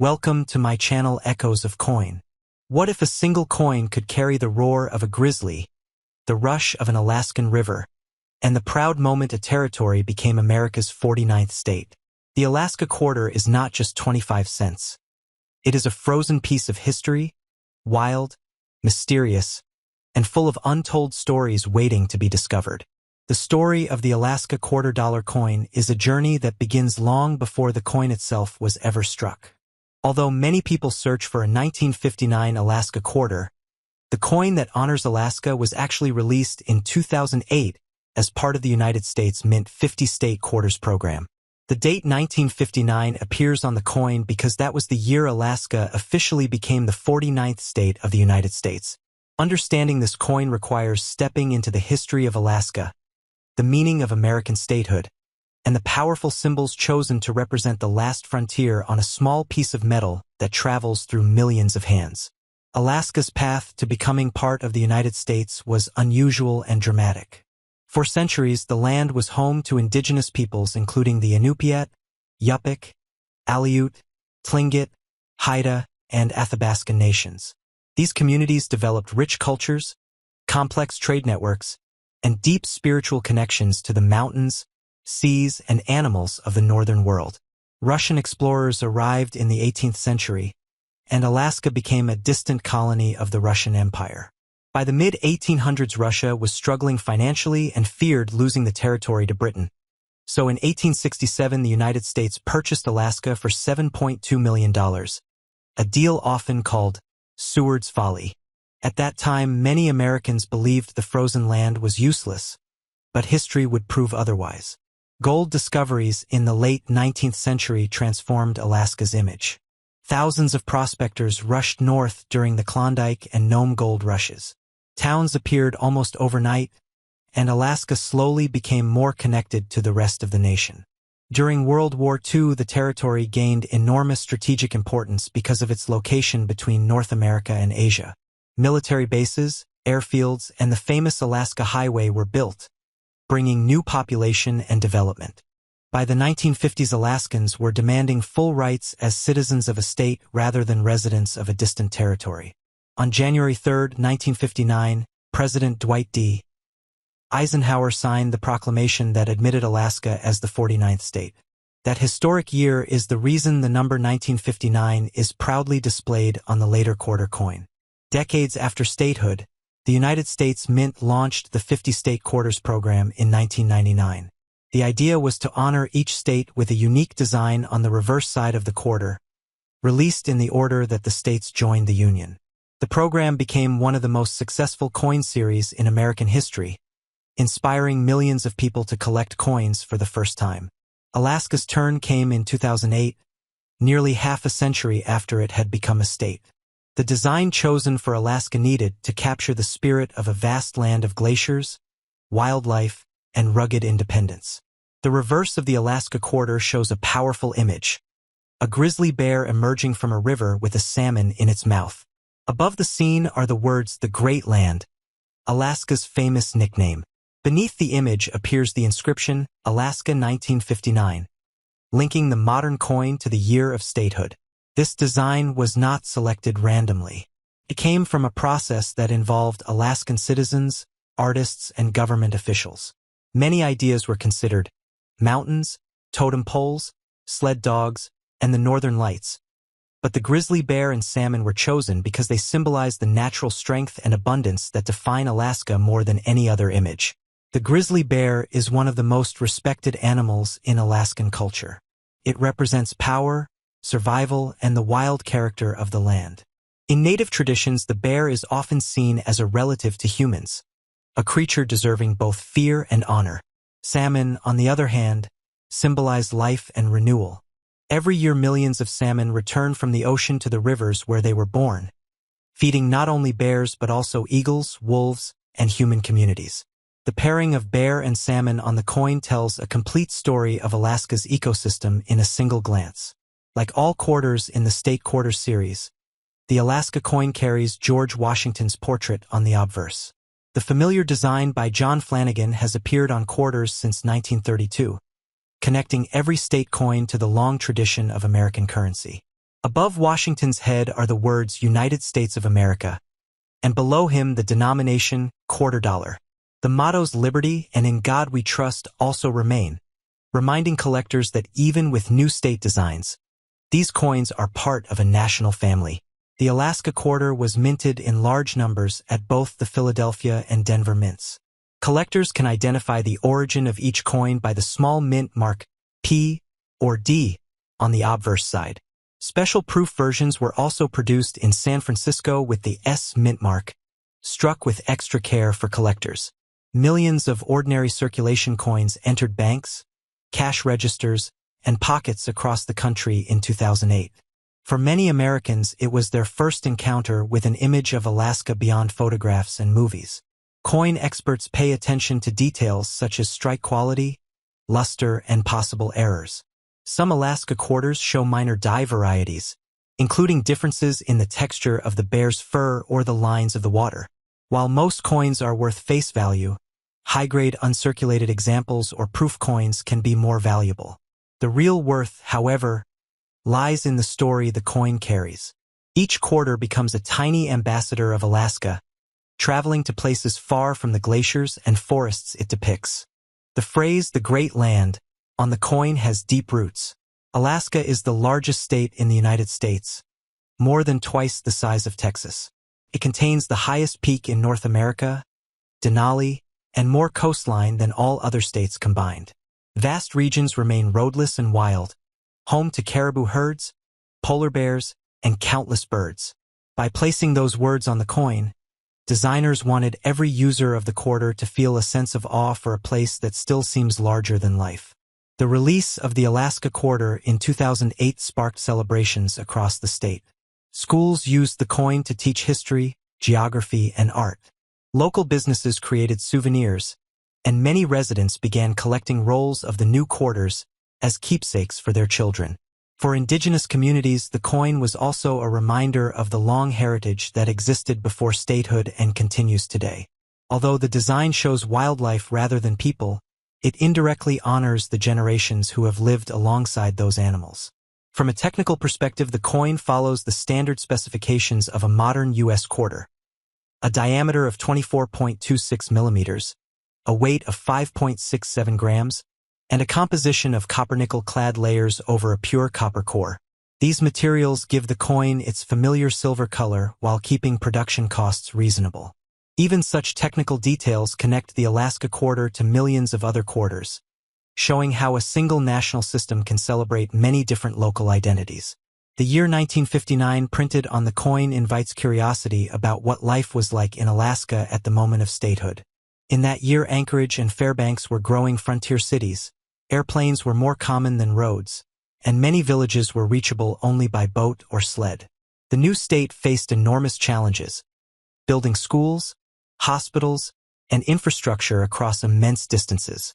Welcome to my channel Echoes of Coin. What if a single coin could carry the roar of a grizzly, the rush of an Alaskan river, and the proud moment a territory became America's 49th state? The Alaska quarter is not just 25 cents. It is a frozen piece of history, wild, mysterious, and full of untold stories waiting to be discovered. The story of the Alaska $quarter coin is a journey that begins long before the coin itself was ever struck. Although many people search for a 1959 Alaska quarter, the coin that honors Alaska was actually released in 2008 as part of the United States Mint 50 State Quarters program. The date 1959 appears on the coin because that was the year Alaska officially became the 49th state of the United States. Understanding this coin requires stepping into the history of Alaska, the meaning of American statehood, and the powerful symbols chosen to represent the last frontier on a small piece of metal that travels through millions of hands. Alaska's path to becoming part of the United States was unusual and dramatic. For centuries, the land was home to indigenous peoples including the Inupiat, Yupik, Aleut, Tlingit, Haida, and Athabascan nations. These communities developed rich cultures, complex trade networks, and deep spiritual connections to the mountains, seas, and animals of the northern world. Russian explorers arrived in the 18th century, and Alaska became a distant colony of the Russian Empire. By the mid-1800s, Russia was struggling financially and feared losing the territory to Britain. So in 1867, the United States purchased Alaska for $7.2 million, a deal often called Seward's Folly. At that time, many Americans believed the frozen land was useless, but history would prove otherwise. Gold discoveries in the late 19th century transformed Alaska's image. Thousands of prospectors rushed north during the Klondike and Nome gold rushes. Towns appeared almost overnight, and Alaska slowly became more connected to the rest of the nation. During World War II, the territory gained enormous strategic importance because of its location between North America and Asia. Military bases, airfields, and the famous Alaska Highway were built, bringing new population and development. By the 1950s, Alaskans were demanding full rights as citizens of a state rather than residents of a distant territory. On January 3, 1959, President Dwight D. Eisenhower signed the proclamation that admitted Alaska as the 49th state. That historic year is the reason the number 1959 is proudly displayed on the later quarter coin. Decades after statehood, the United States Mint launched the 50 State Quarters program in 1999. The idea was to honor each state with a unique design on the reverse side of the quarter, released in the order that the states joined the Union. The program became one of the most successful coin series in American history, inspiring millions of people to collect coins for the first time. Alaska's turn came in 2008, nearly half a century after it had become a state. The design chosen for Alaska needed to capture the spirit of a vast land of glaciers, wildlife, and rugged independence. The reverse of the Alaska quarter shows a powerful image: a grizzly bear emerging from a river with a salmon in its mouth. Above the scene are the words "The Great Land," Alaska's famous nickname. Beneath the image appears the inscription Alaska 1959, linking the modern coin to the year of statehood. This design was not selected randomly. It came from a process that involved Alaskan citizens, artists, and government officials. Many ideas were considered: mountains, totem poles, sled dogs, and the northern lights. But the grizzly bear and salmon were chosen because they symbolize the natural strength and abundance that define Alaska more than any other image. The grizzly bear is one of the most respected animals in Alaskan culture. It represents power, survival, and the wild character of the land. In native traditions, the bear is often seen as a relative to humans, a creature deserving both fear and honor. Salmon, on the other hand, symbolize life and renewal. Every year, millions of salmon return from the ocean to the rivers where they were born, feeding not only bears but also eagles, wolves, and human communities. The pairing of bear and salmon on the coin tells a complete story of Alaska's ecosystem in a single glance. Like all quarters in the State Quarters series, the Alaska coin carries George Washington's portrait on the obverse. The familiar design by John Flanagan has appeared on quarters since 1932, connecting every state coin to the long tradition of American currency. Above Washington's head are the words United States of America, and below him the denomination $quarter. The mottos Liberty and In God We Trust also remain, reminding collectors that even with new state designs, these coins are part of a national family. The Alaska quarter was minted in large numbers at both the Philadelphia and Denver mints. Collectors can identify the origin of each coin by the small mint mark P or D on the obverse side. Special proof versions were also produced in San Francisco with the S mint mark, struck with extra care for collectors. Millions of ordinary circulation coins entered banks, cash registers, and pockets across the country in 2008. For many Americans, it was their first encounter with an image of Alaska beyond photographs and movies. Coin experts pay attention to details such as strike quality, luster, and possible errors. Some Alaska quarters show minor dye varieties, including differences in the texture of the bear's fur or the lines of the water. While most coins are worth face value, high-grade uncirculated examples or proof coins can be more valuable. The real worth, however, lies in the story the coin carries. Each quarter becomes a tiny ambassador of Alaska, traveling to places far from the glaciers and forests it depicts. The phrase, "the Great Land," on the coin has deep roots. Alaska is the largest state in the United States, more than twice the size of Texas. It contains the highest peak in North America, Denali, and more coastline than all other states combined. Vast regions remain roadless and wild, home to caribou herds, polar bears, and countless birds. By placing those words on the coin, designers wanted every user of the quarter to feel a sense of awe for a place that still seems larger than life. The release of the Alaska quarter in 2008 sparked celebrations across the state. Schools used the coin to teach history, geography, and art. Local businesses created souvenirs, and many residents began collecting rolls of the new quarters as keepsakes for their children. For Indigenous communities, the coin was also a reminder of the long heritage that existed before statehood and continues today. Although the design shows wildlife rather than people, it indirectly honors the generations who have lived alongside those animals. From a technical perspective, the coin follows the standard specifications of a modern U.S. quarter: a diameter of 24.26 millimeters, a weight of 5.67 grams, and a composition of copper-nickel-clad layers over a pure copper core. These materials give the coin its familiar silver color while keeping production costs reasonable. Even such technical details connect the Alaska quarter to millions of other quarters, showing how a single national system can celebrate many different local identities. The year 1959 printed on the coin invites curiosity about what life was like in Alaska at the moment of statehood. In that year, Anchorage and Fairbanks were growing frontier cities, airplanes were more common than roads, and many villages were reachable only by boat or sled. The new state faced enormous challenges: building schools, hospitals, and infrastructure across immense distances.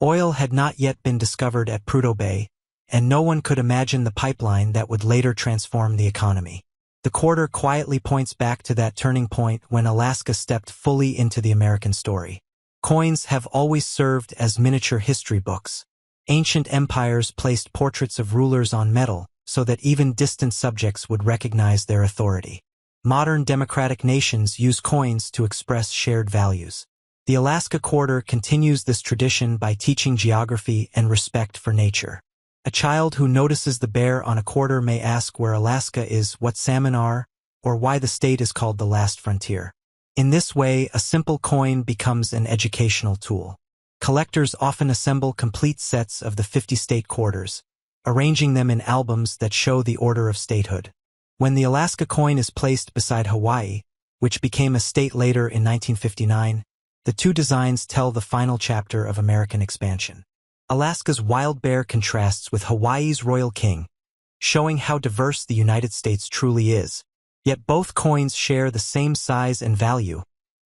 Oil had not yet been discovered at Prudhoe Bay, and no one could imagine the pipeline that would later transform the economy. The quarter quietly points back to that turning point when Alaska stepped fully into the American story. Coins have always served as miniature history books. Ancient empires placed portraits of rulers on metal so that even distant subjects would recognize their authority. Modern democratic nations use coins to express shared values. The Alaska quarter continues this tradition by teaching geography and respect for nature. A child who notices the bear on a quarter may ask where Alaska is, what salmon are, or why the state is called the last frontier. In this way, a simple coin becomes an educational tool. Collectors often assemble complete sets of the 50 state quarters, arranging them in albums that show the order of statehood. When the Alaska coin is placed beside Hawaii, which became a state later in 1959, the two designs tell the final chapter of American expansion. Alaska's wild bear contrasts with Hawaii's royal king, showing how diverse the United States truly is. Yet both coins share the same size and value,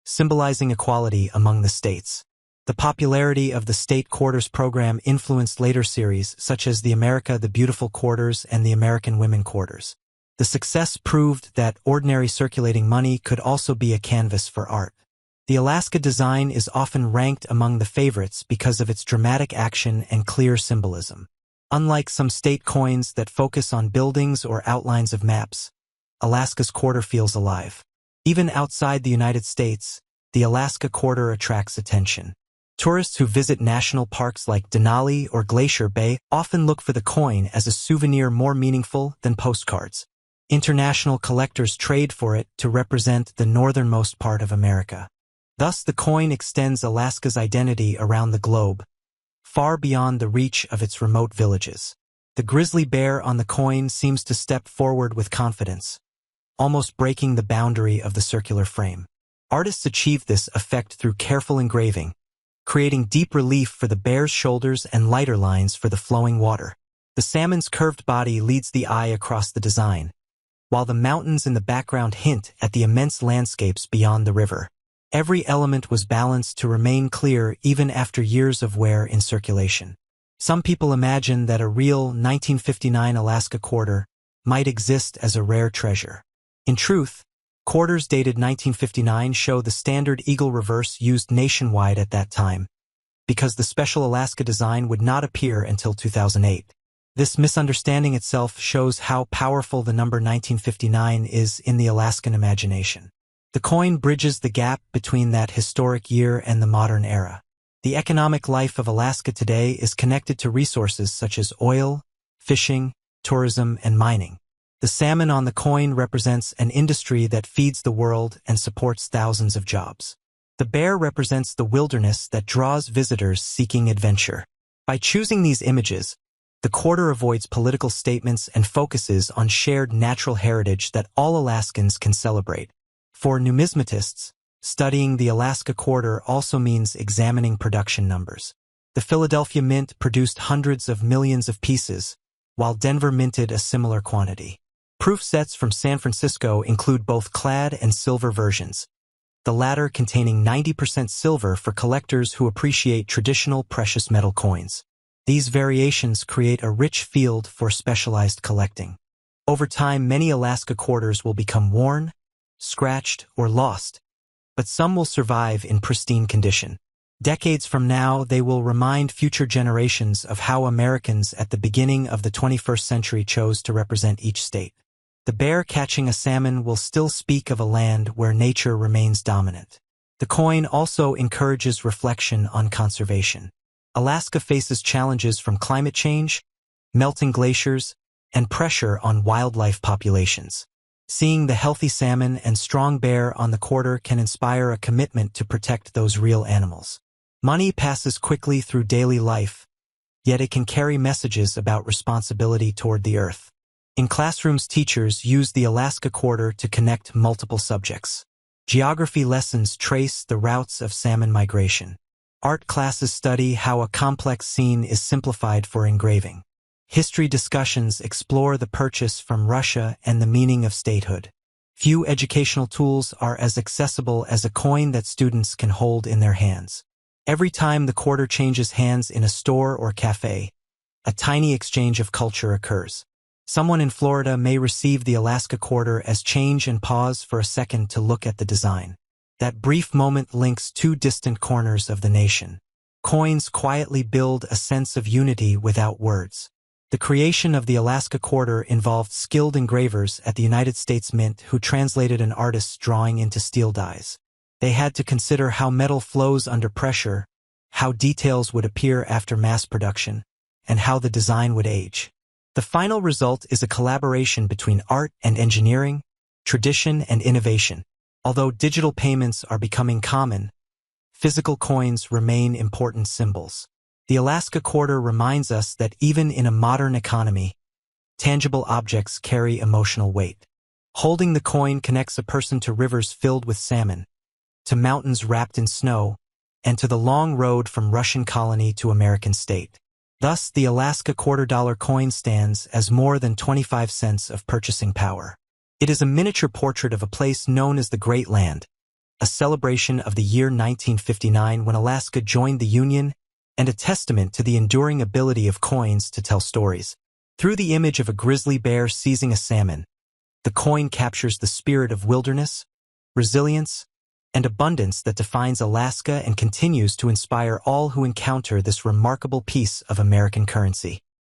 symbolizing equality among the states. The popularity of the state quarters program influenced later series such as the America the Beautiful quarters and the American Women quarters. The success proved that ordinary circulating money could also be a canvas for art. The Alaska design is often ranked among the favorites because of its dramatic action and clear symbolism. Unlike some state coins that focus on buildings or outlines of maps, Alaska's quarter feels alive. Even outside the United States, the Alaska quarter attracts attention. Tourists who visit national parks like Denali or Glacier Bay often look for the coin as a souvenir more meaningful than postcards. International collectors trade for it to represent the northernmost part of America. Thus, the coin extends Alaska's identity around the globe, far beyond the reach of its remote villages. The grizzly bear on the coin seems to step forward with confidence, almost breaking the boundary of the circular frame. Artists achieve this effect through careful engraving, creating deep relief for the bear's shoulders and lighter lines for the flowing water. The salmon's curved body leads the eye across the design, while the mountains in the background hint at the immense landscapes beyond the river. Every element was balanced to remain clear even after years of wear in circulation. Some people imagine that a real 1959 Alaska quarter might exist as a rare treasure. In truth, quarters dated 1959 show the standard eagle reverse used nationwide at that time, because the special Alaska design would not appear until 2008. This misunderstanding itself shows how powerful the number 1959 is in the Alaskan imagination. The coin bridges the gap between that historic year and the modern era. The economic life of Alaska today is connected to resources such as oil, fishing, tourism, and mining. The salmon on the coin represents an industry that feeds the world and supports thousands of jobs. The bear represents the wilderness that draws visitors seeking adventure. By choosing these images, the quarter avoids political statements and focuses on shared natural heritage that all Alaskans can celebrate. For numismatists, studying the Alaska quarter also means examining production numbers. The Philadelphia Mint produced hundreds of millions of pieces, while Denver minted a similar quantity. Proof sets from San Francisco include both clad and silver versions, the latter containing 90% silver for collectors who appreciate traditional precious metal coins. These variations create a rich field for specialized collecting. Over time, many Alaska quarters will become worn, scratched, or lost, but some will survive in pristine condition. Decades from now, they will remind future generations of how Americans at the beginning of the 21st century chose to represent each state. The bear catching a salmon will still speak of a land where nature remains dominant. The coin also encourages reflection on conservation. Alaska faces challenges from climate change, melting glaciers, and pressure on wildlife populations. Seeing the healthy salmon and strong bear on the quarter can inspire a commitment to protect those real animals. Money passes quickly through daily life, yet it can carry messages about responsibility toward the earth. In classrooms, teachers use the Alaska quarter to connect multiple subjects. Geography lessons trace the routes of salmon migration. Art classes study how a complex scene is simplified for engraving. History discussions explore the purchase from Russia and the meaning of statehood. Few educational tools are as accessible as a coin that students can hold in their hands. Every time the quarter changes hands in a store or cafe, a tiny exchange of culture occurs. Someone in Florida may receive the Alaska quarter as change and pause for a second to look at the design. That brief moment links two distant corners of the nation. Coins quietly build a sense of unity without words. The creation of the Alaska quarter involved skilled engravers at the United States Mint who translated an artist's drawing into steel dies. They had to consider how metal flows under pressure, how details would appear after mass production, and how the design would age. The final result is a collaboration between art and engineering, tradition and innovation. Although digital payments are becoming common, physical coins remain important symbols. The Alaska quarter reminds us that even in a modern economy, tangible objects carry emotional weight. Holding the coin connects a person to rivers filled with salmon, to mountains wrapped in snow, and to the long road from Russian colony to American state. Thus, the Alaska $quarter coin stands as more than 25 cents of purchasing power. It is a miniature portrait of a place known as the Great Land, a celebration of the year 1959 when Alaska joined the Union, and a testament to the enduring ability of coins to tell stories. Through the image of a grizzly bear seizing a salmon, the coin captures the spirit of wilderness, resilience, and abundance that defines Alaska and continues to inspire all who encounter this remarkable piece of American currency.